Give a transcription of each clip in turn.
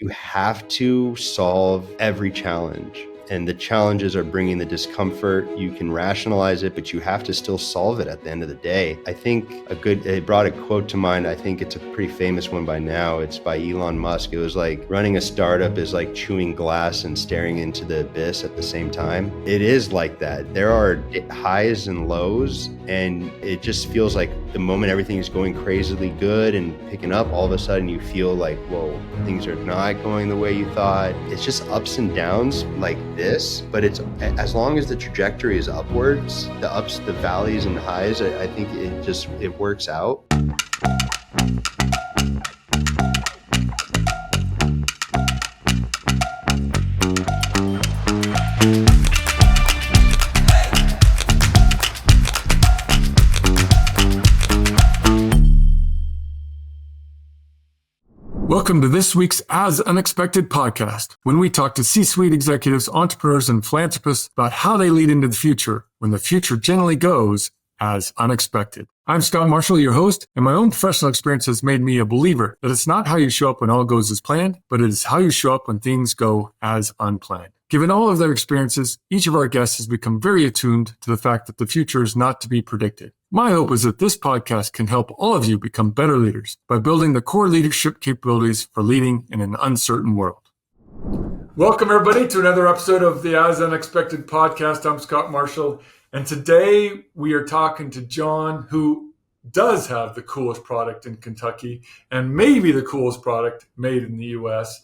You have to solve every challenge. And the challenges are bringing the discomfort. You can rationalize it, but you have to still solve it at the end of the day. I think it brought a quote to mind. I think it's a pretty famous one by now. It's by Elon Musk. It was like, running a startup is like chewing glass and staring into the abyss at the same time. It is like that. There are highs and lows, and it just feels like the moment everything is going crazily good and picking up, all of a sudden you feel like, whoa, things are not going the way you thought. It's just ups and downs like this, but it's as long as the trajectory is upwards, the ups, the valleys and highs, I think it works out. Welcome to this week's As Unexpected podcast, when we talk to C-suite executives, entrepreneurs, and philanthropists about how they lead into the future when the future generally goes as unexpected. I'm Scott Marshall, your host, and my own professional experience has made me a believer that it's not how you show up when all goes as planned, but it is how you show up when things go as unplanned. Given all of their experiences, each of our guests has become very attuned to the fact that the future is not to be predicted. My hope is that this podcast can help all of you become better leaders by building the core leadership capabilities for leading in an uncertain world. Welcome, everybody, to another episode of the As Unexpected podcast. I'm Scott Marshall, and today we are talking to John, who does have the coolest product in Kentucky and maybe the coolest product made in the U.S.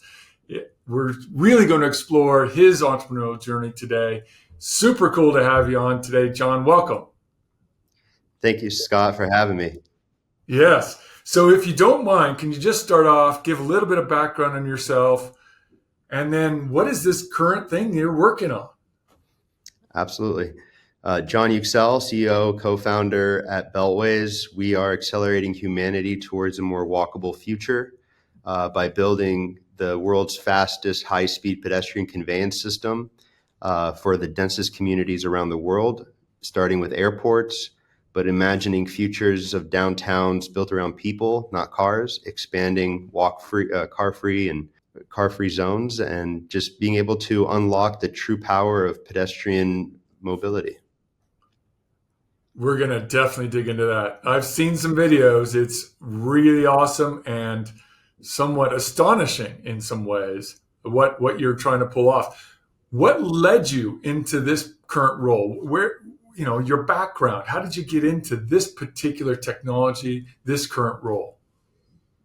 We're really going to explore his entrepreneurial journey today. Super cool to have you on today, John. Welcome. Thank you, Scott, for having me. Yes. So if you don't mind, can you just start off, give a little bit of background on yourself, and then what is this current thing you're working on? Absolutely. John Yuksel, CEO, co-founder at Beltways. We are accelerating humanity towards a more walkable future by building the world's fastest high-speed pedestrian conveyance system for the densest communities around the world, starting with airports, but imagining futures of downtowns built around people, not cars, expanding car-free and car-free zones, and just being able to unlock the true power of pedestrian mobility. We're going to definitely dig into that. I've seen some videos. It's really awesome and somewhat astonishing in some ways, what you're trying to pull off. What led you into this current role? Your background, how did you get into this particular technology, this current role?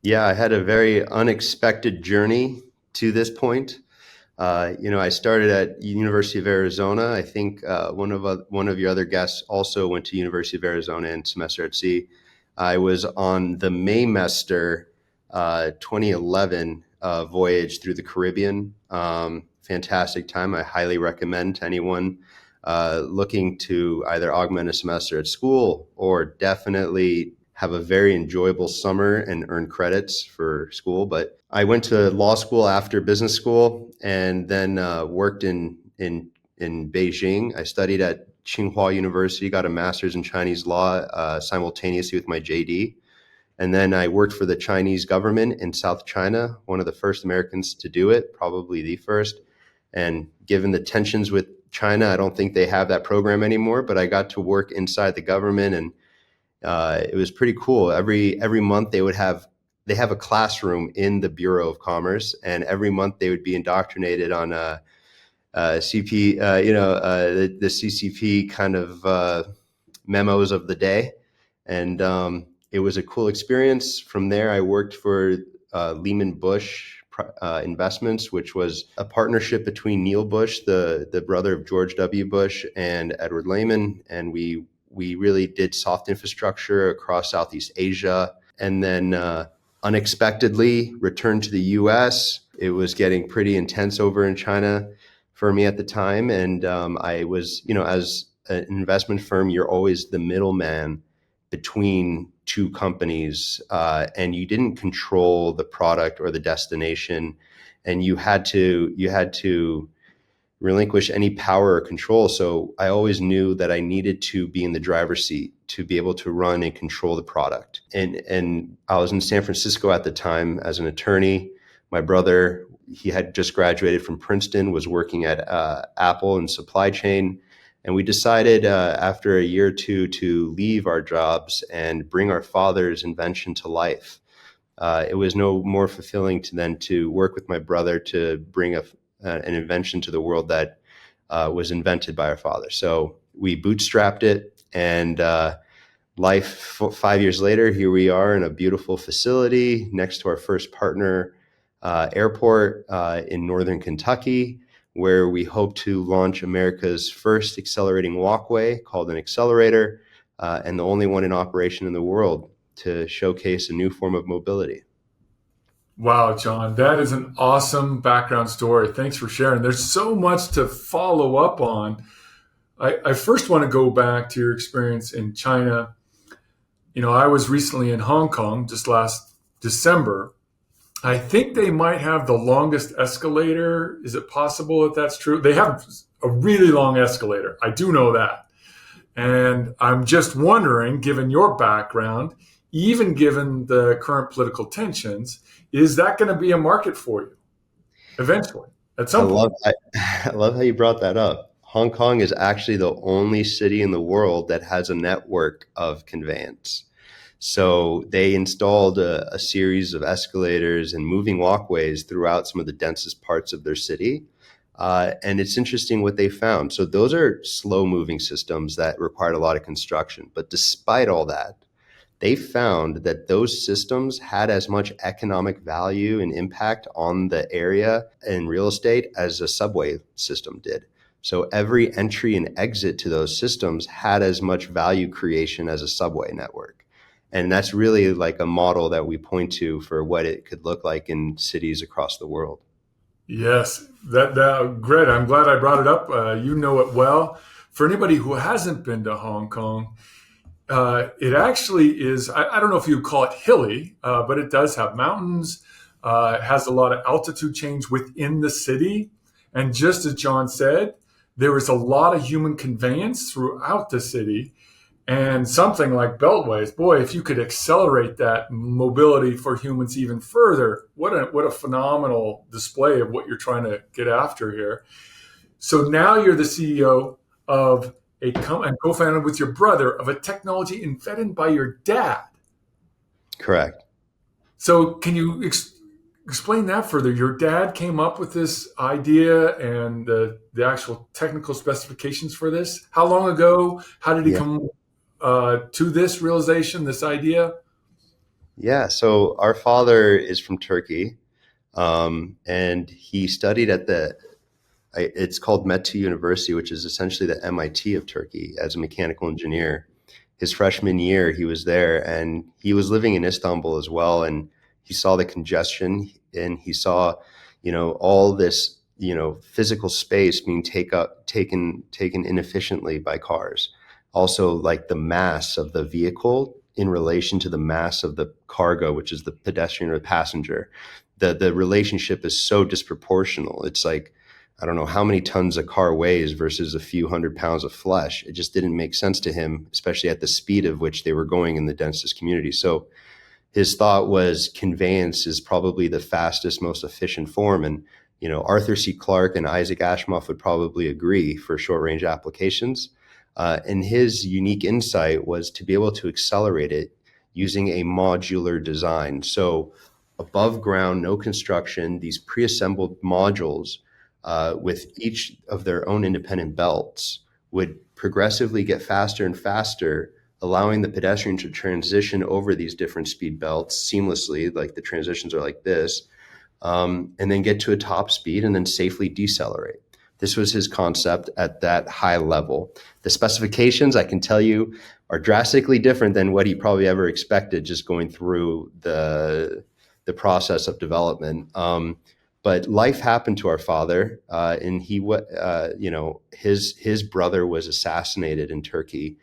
Yeah, I had a very unexpected journey to this point. I started at University of Arizona. I think one of your other guests also went to University of Arizona in semester at sea. I was on the Maymester 2011 voyage through the Caribbean. Fantastic time. I highly recommend to anyone looking to either augment a semester at school or definitely have a very enjoyable summer and earn credits for school. But I went to law school after business school and then worked in Beijing. I studied at Tsinghua University, got a master's in Chinese law simultaneously with my JD. And then I worked for the Chinese government in South China, one of the first Americans to do it, probably the first. And given the tensions with China, I don't think they have that program anymore, but I got to work inside the government, and it was pretty cool. Every month they have a classroom in the Bureau of Commerce, and every month they would be indoctrinated on the CCP kind of memos of the day. And it was a cool experience. From there, I worked for Lehman Bush Investments, which was a partnership between Neil Bush, the brother of George W. Bush, and Edward Lehman. And we really did soft infrastructure across Southeast Asia. And then unexpectedly returned to the US. It was getting pretty intense over in China for me at the time. And I was, as an investment firm, you're always the middleman between two companies, and you didn't control the product or the destination, and you had to relinquish any power or control. So I always knew that I needed to be in the driver's seat to be able to run and control the product. And I was in San Francisco at the time as an attorney. My brother he had just graduated from Princeton, was working at Apple in supply chain. And we decided after a year or two to leave our jobs and bring our father's invention to life. It was no more fulfilling than to work with my brother to bring an invention to the world that was invented by our father. So we bootstrapped it, and 5 years later, here we are in a beautiful facility next to our first partner airport in northern Kentucky, where we hope to launch America's first accelerating walkway called an accelerator, and the only one in operation in the world to showcase a new form of mobility. Wow, John, that is an awesome background story. Thanks for sharing. There's so much to follow up on. I first want to go back to your experience in China. I was recently in Hong Kong just last December. I think they might have the longest escalator. Is it possible that that's true? They have a really long escalator. I do know that. And I'm just wondering, given your background, even given the current political tensions, is that going to be a market for you eventually at some point? I love how you brought that up. Hong Kong is actually the only city in the world that has a network of conveyance. So they installed a series of escalators and moving walkways throughout some of the densest parts of their city. And it's interesting what they found. So those are slow moving systems that required a lot of construction. But despite all that, they found that those systems had as much economic value and impact on the area and real estate as a subway system did. So every entry and exit to those systems had as much value creation as a subway network. And that's really like a model that we point to for what it could look like in cities across the world. Yes, that great. I'm glad I brought it up. You know it well. For anybody who hasn't been to Hong Kong, it actually is, I don't know if you call it hilly, but it does have mountains. It has a lot of altitude change within the city. And just as John said, there is a lot of human conveyance throughout the city. And something like Beltways, boy, if you could accelerate that mobility for humans even further, what a phenomenal display of what you're trying to get after here. So now you're the CEO of and co-founded with your brother of a technology invented by your dad. Correct. So can you explain that further? Your dad came up with this idea and the actual technical specifications for this. How long ago? How did he come to this realization, this idea? Yeah, so our father is from Turkey, and he studied at it's called Metu University, which is essentially the MIT of Turkey, as a mechanical engineer. His freshman year, he was there, and he was living in Istanbul as well, and he saw the congestion, and he saw, all this, physical space being taken inefficiently by cars. Also, like the mass of the vehicle in relation to the mass of the cargo, which is the pedestrian or the passenger. The relationship is so disproportional. It's like, I don't know how many tons a car weighs versus a few hundred pounds of flesh. It just didn't make sense to him, especially at the speed of which they were going in the densest community. So his thought was conveyance is probably the fastest, most efficient form. And, Arthur C. Clarke and Isaac Asimov would probably agree for short range applications. And his unique insight was to be able to accelerate it using a modular design. So above ground, no construction, these pre-assembled modules with each of their own independent belts would progressively get faster and faster, allowing the pedestrian to transition over these different speed belts seamlessly, like the transitions are like this, and then get to a top speed and then safely decelerate. This was his concept at that high level. The specifications, I can tell you, are drastically different than what he probably ever expected just going through the process of development. But life happened to our father, and his brother was assassinated in Turkey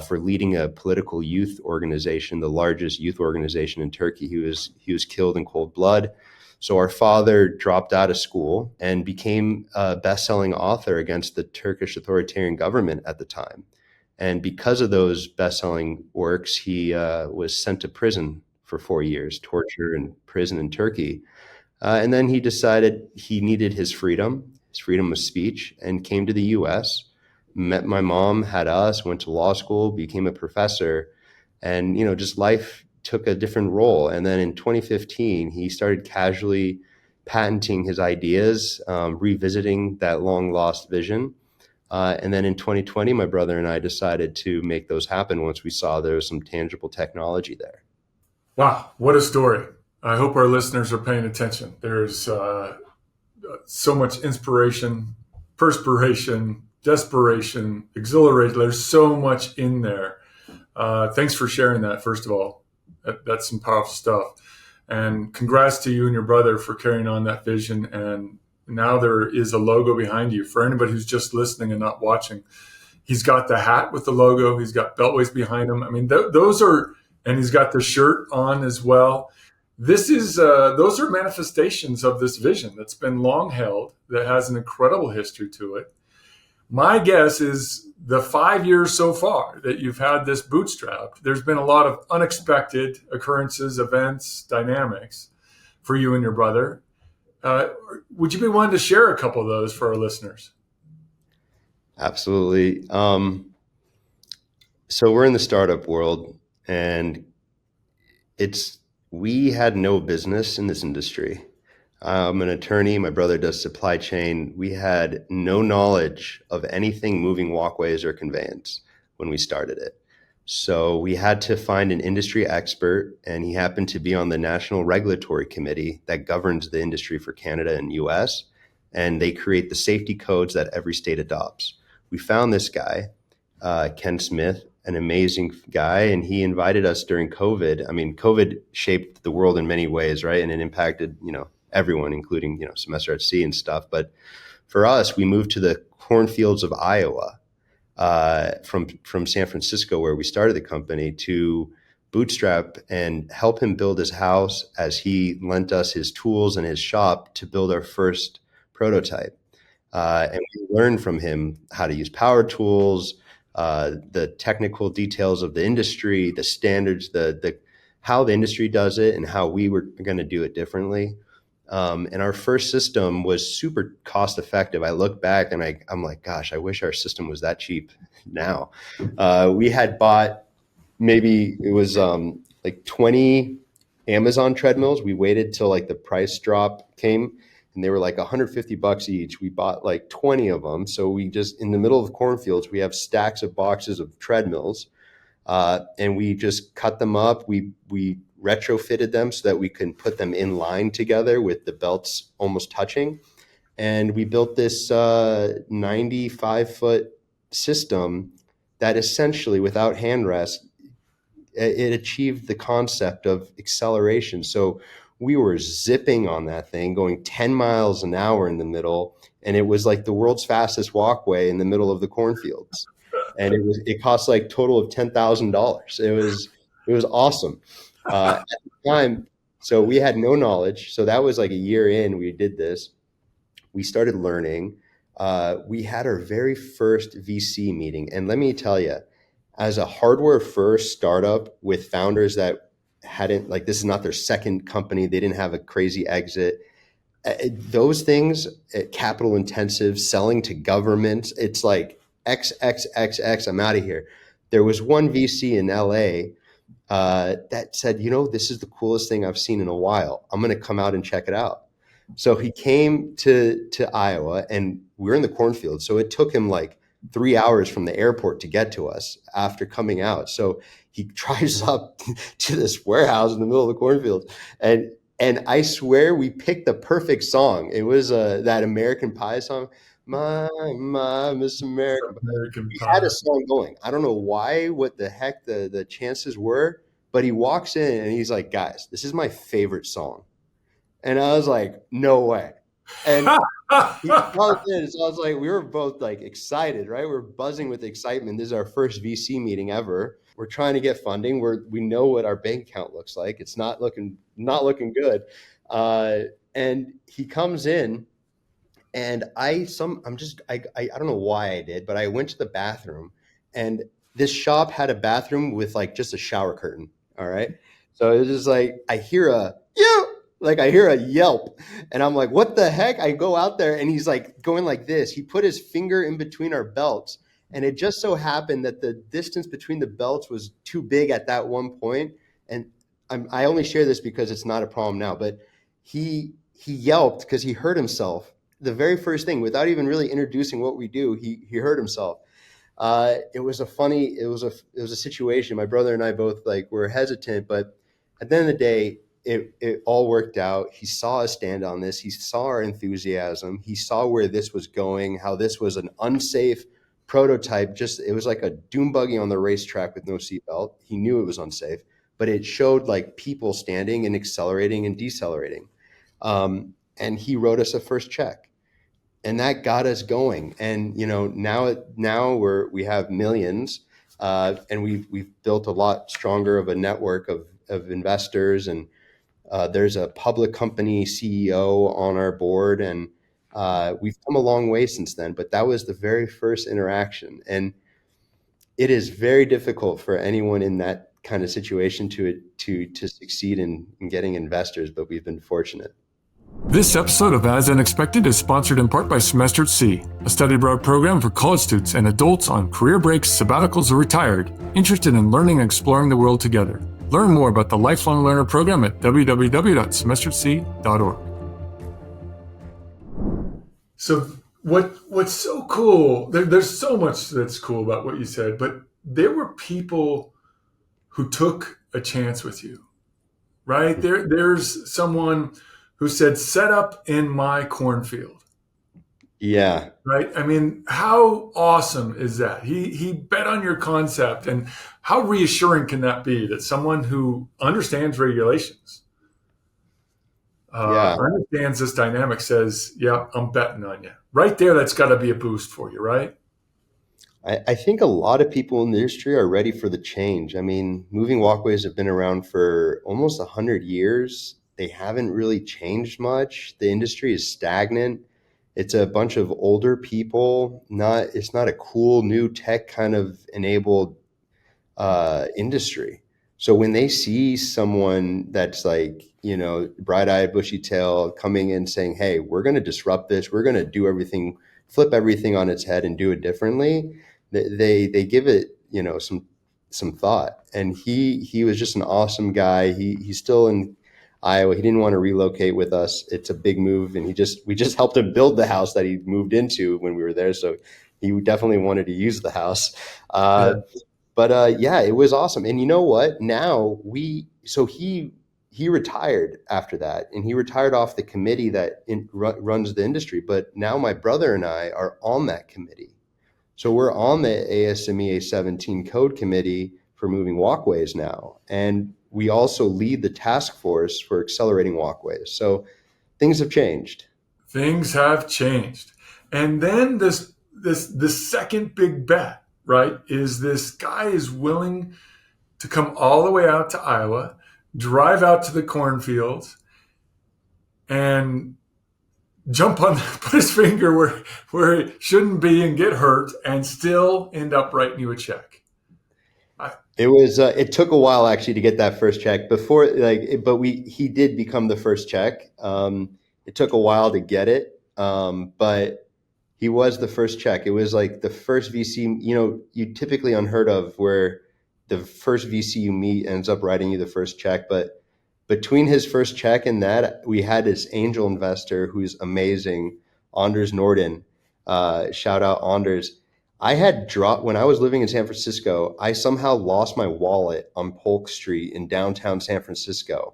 for leading a political youth organization, the largest youth organization in Turkey. He was killed in cold blood. So our father dropped out of school and became a best-selling author against the Turkish authoritarian government at the time. And because of those best-selling works, he was sent to prison for 4 years, torture and prison in Turkey. And then he decided he needed his freedom of speech, and came to the US, met my mom, had us, went to law school, became a professor, and just life took a different role. And then in 2015, he started casually patenting his ideas, revisiting that long lost vision. And then in 2020, my brother and I decided to make those happen once we saw there was some tangible technology there. Wow, what a story. I hope our listeners are paying attention. There's so much inspiration, perspiration, desperation, exhilaration. There's so much in there. Thanks for sharing that, first of all. That's some powerful stuff. And congrats to you and your brother for carrying on that vision. And now there is a logo behind you. For anybody who's just listening and not watching, he's got the hat with the logo. He's got Beltways behind him. I mean, those are, and he's got the shirt on as well. Those are manifestations of this vision that's been long held, that has an incredible history to it. My guess is the 5 years so far that you've had this bootstrapped, there's been a lot of unexpected occurrences, events, dynamics for you and your brother. Would you be willing to share a couple of those for our listeners? Absolutely. So we're in the startup world, and we had no business in this industry. I'm an attorney. My brother does supply chain. We had no knowledge of anything moving walkways or conveyance when we started it. So we had to find an industry expert, and he happened to be on the National Regulatory Committee that governs the industry for Canada and US, and they create the safety codes that every state adopts. We found this guy, Ken Smith, an amazing guy, and he invited us during COVID. I mean, COVID shaped the world in many ways, right? And it impacted, everyone, including, semester at sea and stuff. But for us, we moved to the cornfields of Iowa, from San Francisco, where we started the company, to bootstrap and help him build his house as he lent us his tools and his shop to build our first prototype. And we learned from him how to use power tools, the technical details of the industry, the standards, the how the industry does it, and how we were going to do it differently. And our first system was super cost effective. I look back and I'm like, gosh, I wish our system was that cheap now. We had bought, maybe it was like 20 Amazon treadmills. We waited till like the price drop came, and they were like $150 each. We bought like 20 of them. So we just, in the middle of cornfields, we have stacks of boxes of treadmills, and we just cut them up. We retrofitted them so that we can put them in line together with the belts almost touching. And we built this 95-foot system that essentially, without hand rest, it achieved the concept of acceleration. So we were zipping on that thing, going 10 miles an hour in the middle, and it was like the world's fastest walkway in the middle of the cornfields. And it cost like total of $10,000. It was awesome. At the time, so we had no knowledge. So that was like a year in, we did this. We started learning. We had our very first VC meeting. And let me tell you, as a hardware first startup with founders that hadn't, like, this is not their second company, they didn't have a crazy exit. Those things, capital intensive, selling to governments, it's like XXXX, I'm out of here. There was one VC in LA that said, this is the coolest thing I've seen in a while. I'm going to come out and check it out. So he came to Iowa, and we're in the cornfield. So it took him like 3 hours from the airport to get to us after coming out. So he drives up to this warehouse in the middle of the cornfield, and I swear we picked the perfect song. It was that American Pie song, My Miss American. He had a song going. I don't know why, what the heck the chances were, but he walks in and he's like, guys, this is my favorite song. And I was like, no way. And he comes in, so I was like, we were both like excited, right? We're buzzing with excitement. This is our first VC meeting ever. We're trying to get funding. We know what our bank account looks like. It's not looking good. And he comes in, and I don't know why I did, but I went to the bathroom, and this shop had a bathroom with like just a shower curtain. All right. So it was just like, I hear a, you, Like I hear a yelp and I'm like, what the heck? I go out there and he's like going like this. He put his finger in between our belts. And it just so happened that the distance between the belts was too big at that one point. And I only share this because it's not a problem now, but he yelped because he hurt himself. The very first thing, without even really introducing what we do, he hurt himself. It was a situation. My brother and I both like were hesitant, but at the end of the day, it all worked out. He saw us stand on this. He saw our enthusiasm. He saw where this was going, how this was an unsafe prototype. Just it was like a dune buggy on the racetrack with no seatbelt. He knew it was unsafe, but it showed like people standing and accelerating and decelerating. And he wrote us a first check, and that got us going. And now we have millions, and we've built a lot stronger of a network of investors, and there's a public company CEO on our board, and we've come a long way since then. But that was the very first interaction, and it is very difficult for anyone in that kind of situation to succeed in getting investors. But we've been fortunate. This episode of As Unexpected is sponsored in part by Semester at Sea, a study abroad program for college students and adults on career breaks, sabbaticals, or retired, interested in learning and exploring the world together. Learn more about the Lifelong Learner program at www.semesteratSea.org. So what's so cool, there's so much that's cool about what you said, but there were people who took a chance with you, right? There's someone who said, set up in my cornfield. Yeah. Right. I mean, how awesome is that? He bet on your concept, and how reassuring can that be that someone who understands regulations, Yeah. understands this dynamic says, yeah, I'm betting on you right there. That's got to be a boost for you, right? I think a lot of people in the industry are ready for the change. I mean, moving walkways have been around for almost 100 years. They haven't really changed much. The industry is stagnant. It's a bunch of older people. It's not a cool new tech kind of enabled industry. So when they see someone that's like, bright-eyed, bushy-tail coming in saying, hey, we're going to disrupt this, we're going to do everything, flip everything on its head and do it differently, they give it, some thought. And he was just an awesome guy. He's still in Iowa. He didn't want to relocate with us. It's a big move, and we just helped him build the house that he moved into when we were there. So he definitely wanted to use the house. But yeah, it was awesome. And you know what? Now he retired after that, and he retired off the committee that runs the industry. But now my brother and I are on that committee. So we're on the ASME 17 code committee for moving walkways now. And we also lead the task force for accelerating walkways. So things have changed. Things have changed. And then this second big bet, right, is this guy is willing to come all the way out to Iowa, drive out to the cornfields, and jump on, put his finger where it shouldn't be and get hurt, and still end up writing you a check. It took a while actually to get that first check before, but he did become the first check. It took a while to get it, but he was the first check. It was like the first VC, you typically unheard of where the first VC you meet ends up writing you the first check. But between his first check and that, we had this angel investor who's amazing, Anders Norden. Shout out Anders. I had dropped when I was living in San Francisco. I somehow lost my wallet on Polk Street in downtown San Francisco.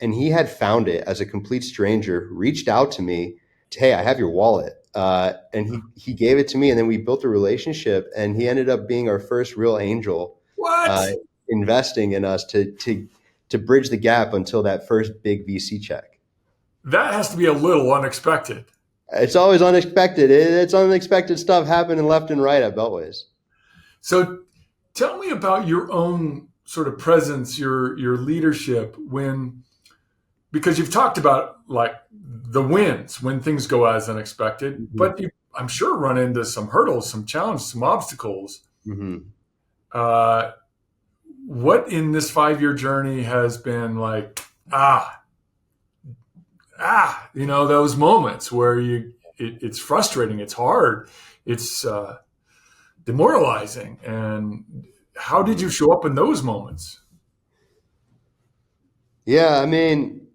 And he had found it as a complete stranger, reached out to me, hey, I have your wallet. And he gave it to me, and then we built a relationship, and he ended up being our first real angel. What? Investing in us to bridge the gap until that first big VC check. That has to be a little unexpected. It's always unexpected. It's unexpected stuff happening left and right at Beltways. So tell me about your own sort of presence, your leadership because you've talked about like the wins when things go as unexpected, Mm-hmm. but I'm sure run into some hurdles, some challenges, some obstacles. Mm-hmm. What in this 5-year journey has been like, those moments where it's frustrating, it's hard, it's demoralizing. And how did you show up in those moments? Yeah, I mean,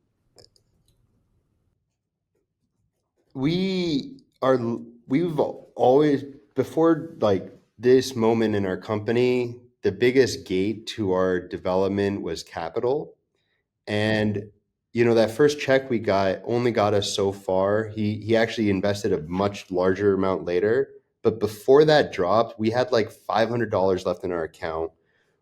we are we've always, before like this moment in our company, the biggest gate to our development was capital. And that first check we got only got us so far. He actually invested a much larger amount later, but before that dropped, we had like $500 left in our account.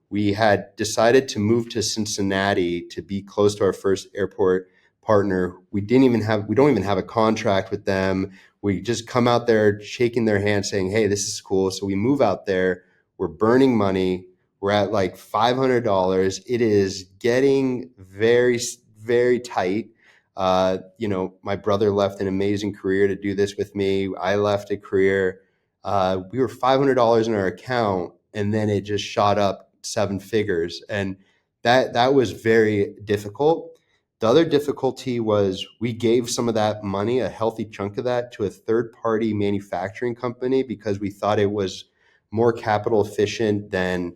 We had decided to move to Cincinnati to be close to our first airport partner. We don't even have a contract with them. We just come out there shaking their hand saying, "Hey, this is cool." So we move out there. We're burning money. We're at like $500. It is getting very, very tight. My brother left an amazing career to do this with me. I left a career. We were $500 in our account, and then it just shot up seven figures, and that was very difficult. The other difficulty was we gave some of that money, a healthy chunk of that, to a third party manufacturing company because we thought it was more capital efficient than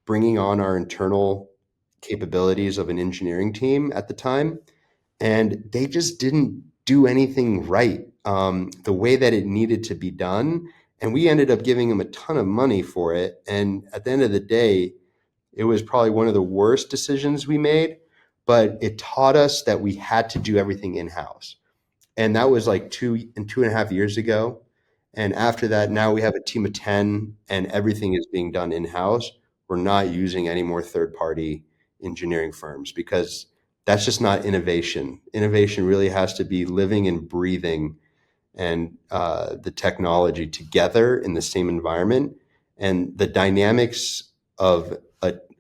bringing on our internal capabilities of an engineering team at the time. And they just didn't do anything right, the way that it needed to be done. And we ended up giving them a ton of money for it. And at the end of the day, it was probably one of the worst decisions we made, but it taught us that we had to do everything in house. And that was like 2.5 years ago. And after that, now we have a team of 10 and everything is being done in house. We're not using any more third party engineering firms because that's just not innovation. Innovation really has to be living and breathing and the technology together in the same environment. And the dynamics of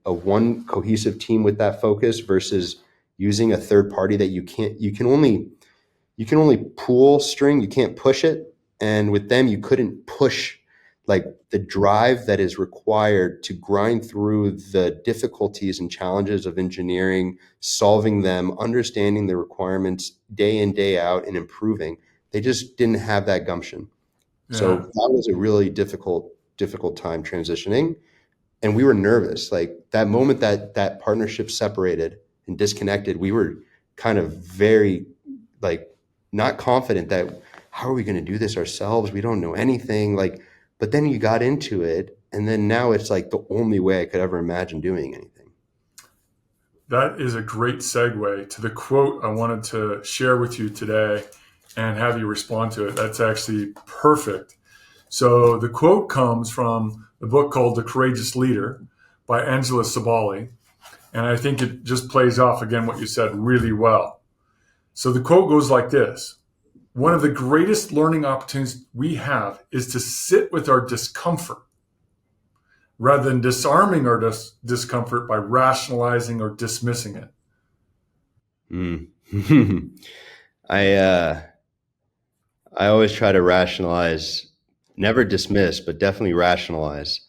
a one cohesive team with that focus versus using a third party that you can only pull string, you can't push it. And with them, you couldn't push like the drive that is required to grind through the difficulties and challenges of engineering, solving them, understanding the requirements day in, day out, and improving. They just didn't have that gumption. So Yeah. that was a really difficult time transitioning. And we were nervous. Like that moment that partnership separated and disconnected, we were kind of very like not confident that how are we going to do this ourselves? We don't know anything. But then you got into it, and then now it's like the only way I could ever imagine doing anything. That is a great segue to the quote I wanted to share with you today and have you respond to it. That's actually perfect. So the quote comes from the book called The Courageous Leader by Angela Sabali. And I think it just plays off again what you said really well. So the quote goes like this: one of the greatest learning opportunities we have is to sit with our discomfort rather than disarming our discomfort by rationalizing or dismissing it. Mm. I I always try to rationalize, never dismiss, but definitely rationalize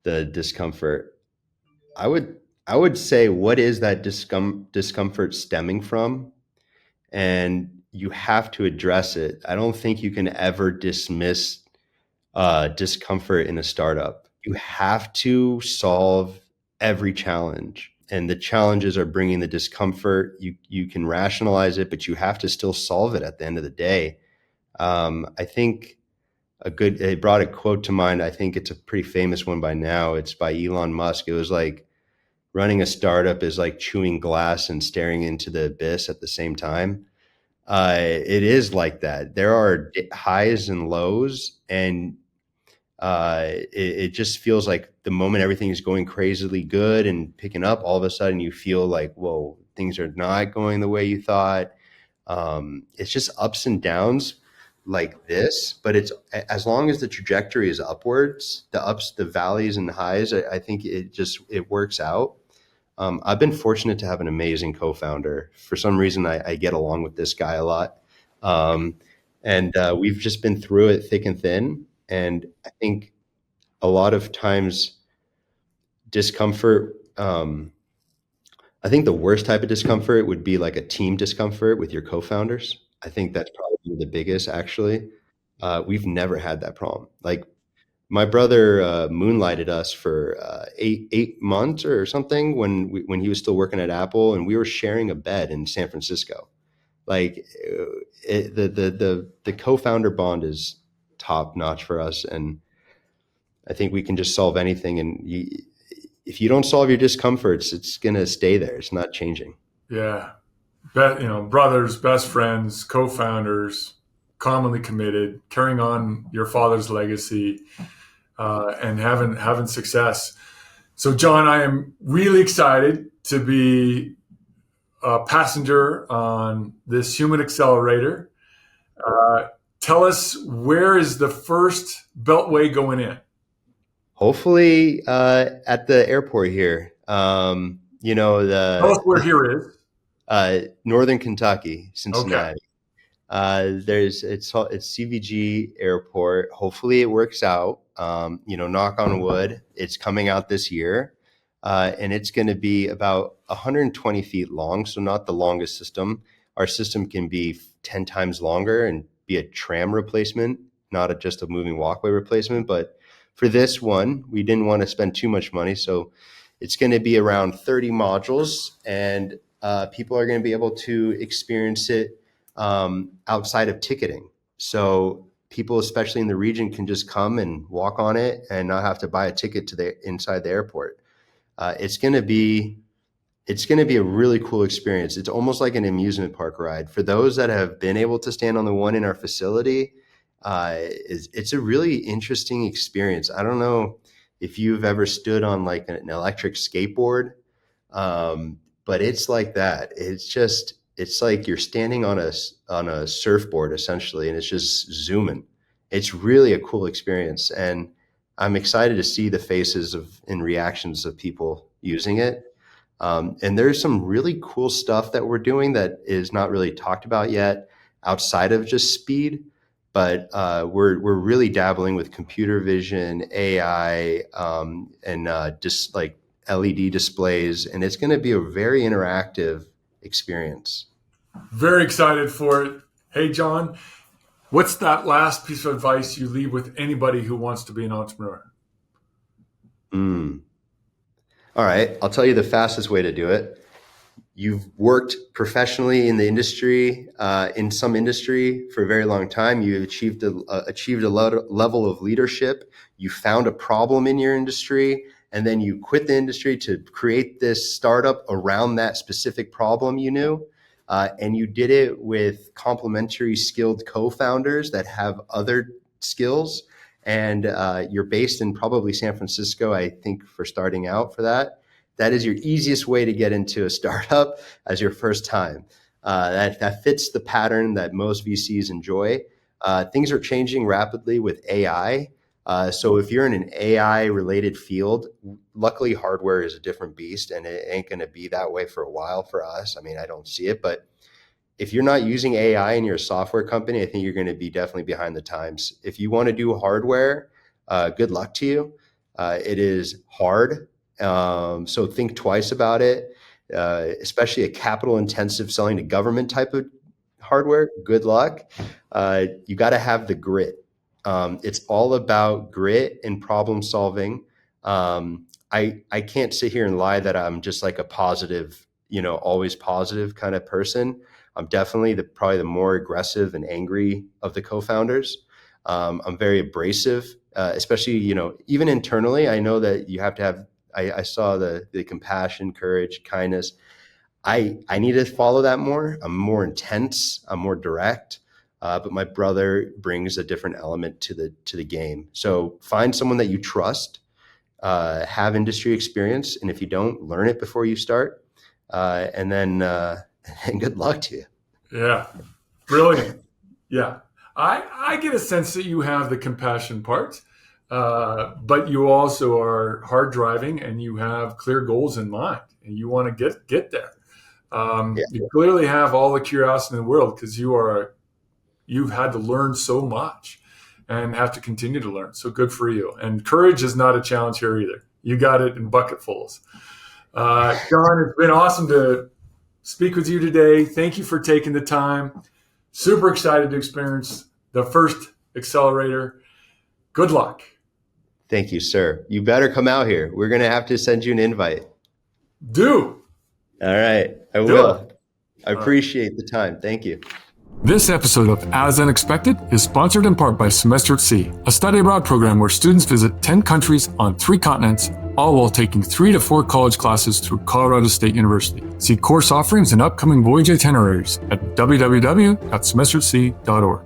the discomfort. I would I would say, what is that discomfort stemming from? And you have to address it. I don't think you can ever dismiss discomfort in a startup. You have to solve every challenge, and the challenges are bringing the discomfort. You can rationalize it, but you have to still solve it at the end of the day. I think it brought a quote to mind. I think it's a pretty famous one by now. It's by Elon Musk. It was like, running a startup is like chewing glass and staring into the abyss at the same time. It is like that. There are highs and lows, and it just feels like the moment everything is going crazily good and picking up, all of a sudden you feel like, whoa, things are not going the way you thought. It's just ups and downs like this, but it's as long as the trajectory is upwards, the ups, the valleys, and the highs. I think it works out. I've been fortunate to have an amazing co-founder. For some reason, I get along with this guy a lot. Um, and we've just been through it thick and thin. And I think a lot of times discomfort, I think the worst type of discomfort would be like a team discomfort with your co-founders. I think that's probably the biggest, actually. We've never had that problem. Like my brother moonlighted us for 8 months or something when he was still working at Apple, and we were sharing a bed in San Francisco. Like the co-founder bond is top notch for us, and I think we can just solve anything. And if you don't solve your discomforts, it's gonna stay there. It's not changing. Yeah. Brothers, best friends, co-founders, commonly committed, carrying on your father's legacy, and having success. So, John, I am really excited to be a passenger on this human accelerator. Tell us, where is the first beltway going in? Hopefully, at the airport here. Tell us where here is. Northern Kentucky, Okay. Cincinnati. It's CVG Airport. Hopefully, it works out. Knock on wood. It's coming out this year, and it's going to be about 120 feet long. So not the longest system. Our system can be 10 times longer and be a tram replacement, not just a moving walkway replacement. But for this one, we didn't want to spend too much money, so it's going to be around 30 modules, and people are going to be able to experience it outside of ticketing. So people, especially in the region, can just come and walk on it and not have to buy a ticket to the inside the airport. It's going to be a really cool experience. It's almost like an amusement park ride. For those that have been able to stand on the one in our facility, it's a really interesting experience. I don't know if you've ever stood on like an electric skateboard, but it's like that. It's like you're standing on a surfboard essentially, and it's just zooming. It's really a cool experience, and I'm excited to see the faces and reactions of people using it. And there's some really cool stuff that we're doing that is not really talked about yet outside of just speed. But we're really dabbling with computer vision, AI, and just like LED displays, and it's going to be a very interactive experience. Very excited for it. Hey, John, what's that last piece of advice you leave with anybody who wants to be an entrepreneur? Mm. All right, I'll tell you the fastest way to do it. You've worked professionally in the industry, in some industry for a very long time. You achieved a level of leadership. You found a problem in your industry, and then you quit the industry to create this startup around that specific problem you knew. And you did it with complementary skilled co-founders that have other skills. And you're based in probably San Francisco, I think, for starting out for that. That is your easiest way to get into a startup as your first time. That fits the pattern that most VCs enjoy. Things are changing rapidly with AI. So if you're in an AI related field, luckily hardware is a different beast, and it ain't going to be that way for a while for us. I mean, I don't see it, but if you're not using AI and you're a software company, I think you're going to be definitely behind the times. If you want to do hardware, good luck to you. It is hard. So think twice about it, especially a capital intensive selling to government type of hardware. Good luck. You got to have the grit. It's all about grit and problem solving. I can't sit here and lie that I'm just like a positive, always positive kind of person. I'm definitely probably the more aggressive and angry of the co-founders. I'm very abrasive, especially, even internally. I know that you have to have, I saw the compassion, courage, kindness. I need to follow that more. I'm more intense. I'm more direct. But my brother brings a different element to the game. So find someone that you trust, have industry experience, and if you don't, learn it before you start, and then and good luck to you. Yeah, brilliant. Yeah, I get a sense that you have the compassion part, but you also are hard driving and you have clear goals in mind, and you want to get there. Yeah. You clearly have all the curiosity in the world because you've had to learn so much and have to continue to learn. So good for you. And courage is not a challenge here either. You got it in bucketfuls. John, it's been awesome to speak with you today. Thank you for taking the time. Super excited to experience the first accelerator. Good luck. Thank you, sir. You better come out here. We're going to have to send you an invite. Do. All right. I Do will. it. I appreciate the time. Thank you. This episode of As Unexpected is sponsored in part by Semester at Sea, a study abroad program where students visit 10 countries on 3 continents, all while taking 3 to 4 college classes through Colorado State University. See course offerings and upcoming voyage itineraries at www.semesteratsea.org.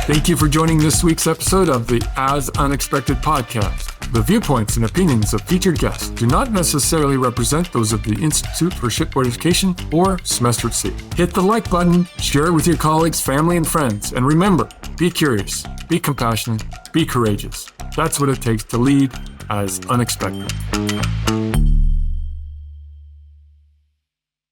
Thank you for joining this week's episode of the As Unexpected podcast. The viewpoints and opinions of featured guests do not necessarily represent those of the Institute for Shipboard Education or Semester at Sea. Hit the like button, share it with your colleagues, family, and friends, and remember, be curious, be compassionate, be courageous. That's what it takes to lead as unexpected.